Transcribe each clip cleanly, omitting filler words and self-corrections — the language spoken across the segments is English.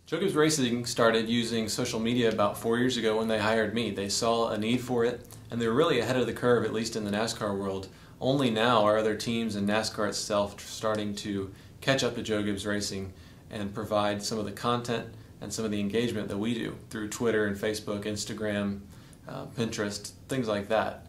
Joe Gibbs Racing started using social media about 4 years ago when they hired me. They saw a need for it, and they were really ahead of the curve, at least in the NASCAR world. Only now are other teams and NASCAR itself starting to catch up to Joe Gibbs Racing and provide some of the content and some of the engagement that we do through Twitter and Facebook, Instagram, Pinterest, things like that.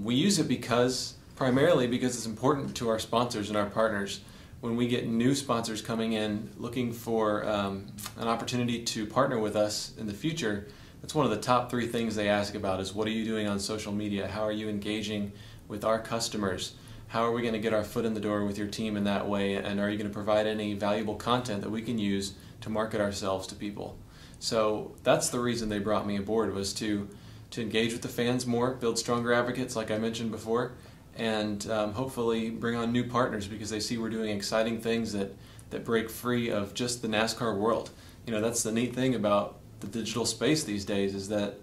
We use it primarily because it's important to our sponsors and our partners. When we get new sponsors coming in looking for an opportunity to partner with us in the future, that's one of the top 3 things they ask about is, what are you doing on social media? How are you engaging with our customers? How are we going to get our foot in the door with your team in that way? And are you going to provide any valuable content that we can use to market ourselves to people? So that's the reason they brought me aboard, was to engage with the fans more, build stronger advocates like I mentioned before, and hopefully bring on new partners because they see we're doing exciting things that break free of just the NASCAR world. You know, that's the neat thing about the digital space these days, is that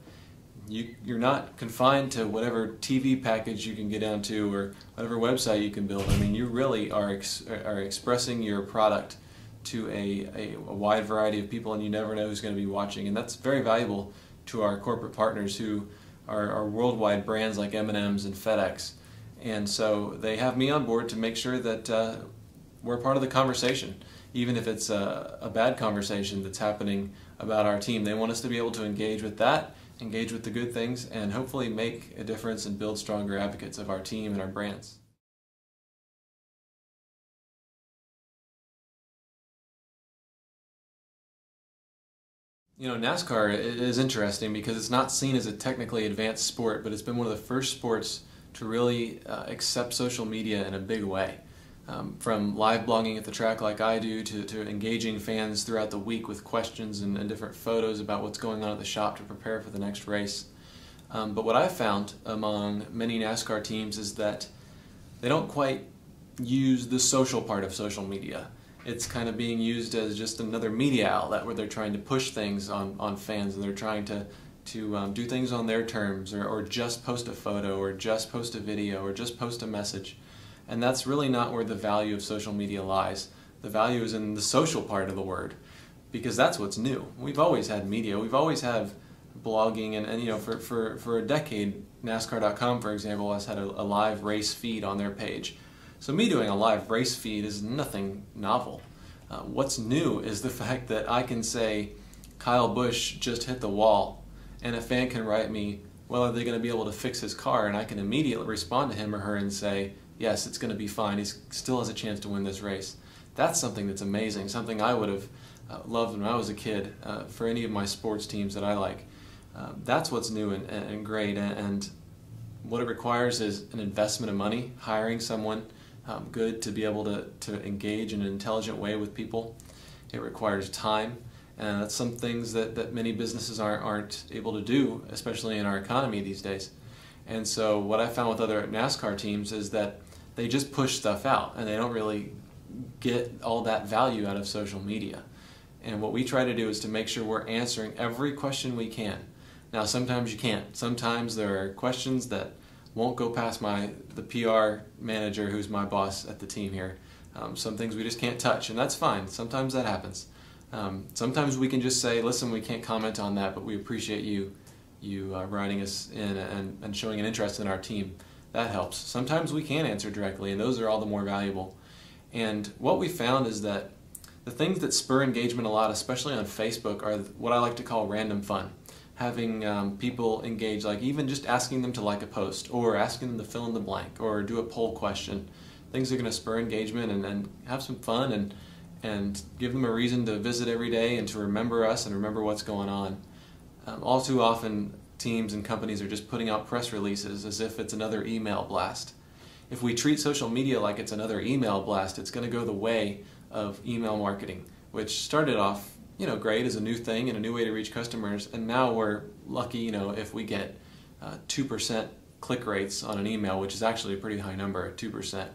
you're not confined to whatever TV package you can get onto or whatever website you can build. I mean, you really are expressing your product to a wide variety of people, and you never know who's going to be watching, and that's very valuable to our corporate partners who are worldwide brands like M&M's and FedEx. And so they have me on board to make sure that we're part of the conversation, even if it's a bad conversation that's happening about our team. They want us to be able to engage with that, engage with the good things, and hopefully make a difference and build stronger advocates of our team and our brands. You know, NASCAR is interesting because it's not seen as a technically advanced sport, but it's been one of the first sports to really accept social media in a big way. From live blogging at the track like I do to engaging fans throughout the week with questions and different photos about what's going on at the shop to prepare for the next race. But what I've found among many NASCAR teams is that they don't quite use the social part of social media. It's kind of being used as just another media outlet where they're trying to push things on fans, and they're trying to do things on their terms, or just post a photo, or just post a video, or just post a message. And that's really not where the value of social media lies. The value is in the social part of the word, because that's what's new. We've always had media, we've always had blogging, and you know, for a decade, NASCAR.com, for example, has had a live race feed on their page. So me doing a live race feed is nothing novel. What's new is the fact that I can say, Kyle Busch just hit the wall, and a fan can write me, well, are they going to be able to fix his car? And I can immediately respond to him or her and say, yes, it's going to be fine. He still has a chance to win this race. That's something that's amazing, something I would have loved when I was a kid for any of my sports teams that I like. That's what's new and great, and what it requires is an investment of money, hiring someone good to be able to engage in an intelligent way with people. It requires time. And that's some things that many businesses aren't able to do, especially in our economy these days. And so what I found with other NASCAR teams is that they just push stuff out, and they don't really get all that value out of social media. And what we try to do is to make sure we're answering every question we can. Now, sometimes you can't. Sometimes there are questions that won't go past the PR manager, who's my boss at the team here. Some things we just can't touch, and that's fine. Sometimes that happens. Sometimes we can just say, listen, we can't comment on that, but we appreciate you writing us in and showing an interest in our team. That helps. Sometimes we can answer directly, and those are all the more valuable. And what we found is that the things that spur engagement a lot, especially on Facebook, are what I like to call random fun. Having people engage, like even just asking them to like a post, or asking them to fill in the blank, or do a poll question. Things that are going to spur engagement and have some fun and give them a reason to visit every day and to remember us and remember what's going on. All too often, teams and companies are just putting out press releases as if it's another email blast. If we treat social media like it's another email blast, it's going to go the way of email marketing, which started off, you know, great as a new thing and a new way to reach customers, and now we're lucky, you know, if we get 2% click rates on an email, which is actually a pretty high number at 2%.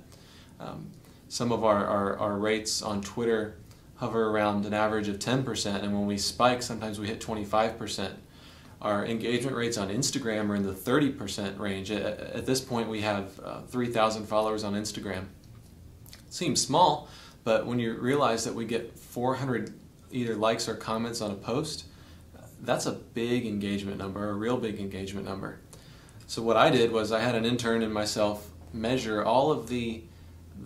Some of our rates on Twitter hover around an average of 10%, and when we spike, sometimes we hit 25%. Our engagement rates on Instagram are in the 30% range. At this point, we have 3,000 followers on Instagram. It seems small, but when you realize that we get 400 either likes or comments on a post, that's a big engagement number, a real big engagement number. So what I did was I had an intern and myself measure all of the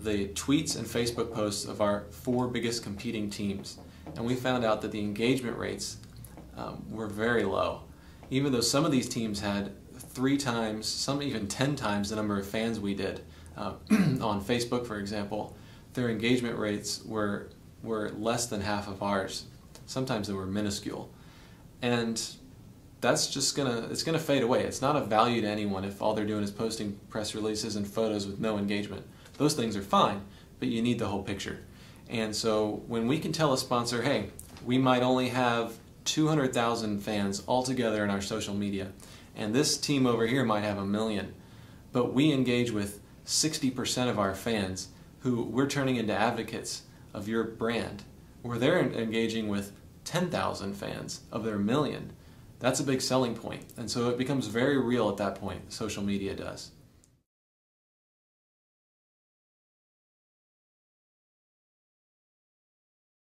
tweets and Facebook posts of our 4 biggest competing teams, and we found out that the engagement rates were very low. Even though some of these teams had 3 times, some even 10 times the number of fans we did on Facebook, for example, their engagement rates were less than half of ours. Sometimes they were minuscule, and that's just it's gonna fade away. It's not of value to anyone if all they're doing is posting press releases and photos with no engagement. Those things are fine, but you need the whole picture. And so when we can tell a sponsor, hey, we might only have 200,000 fans altogether in our social media, and this team over here might have 1 million, but we engage with 60% of our fans who we're turning into advocates of your brand, where they're engaging with 10,000 fans of their 1 million. That's a big selling point, and so it becomes very real at that point, social media does.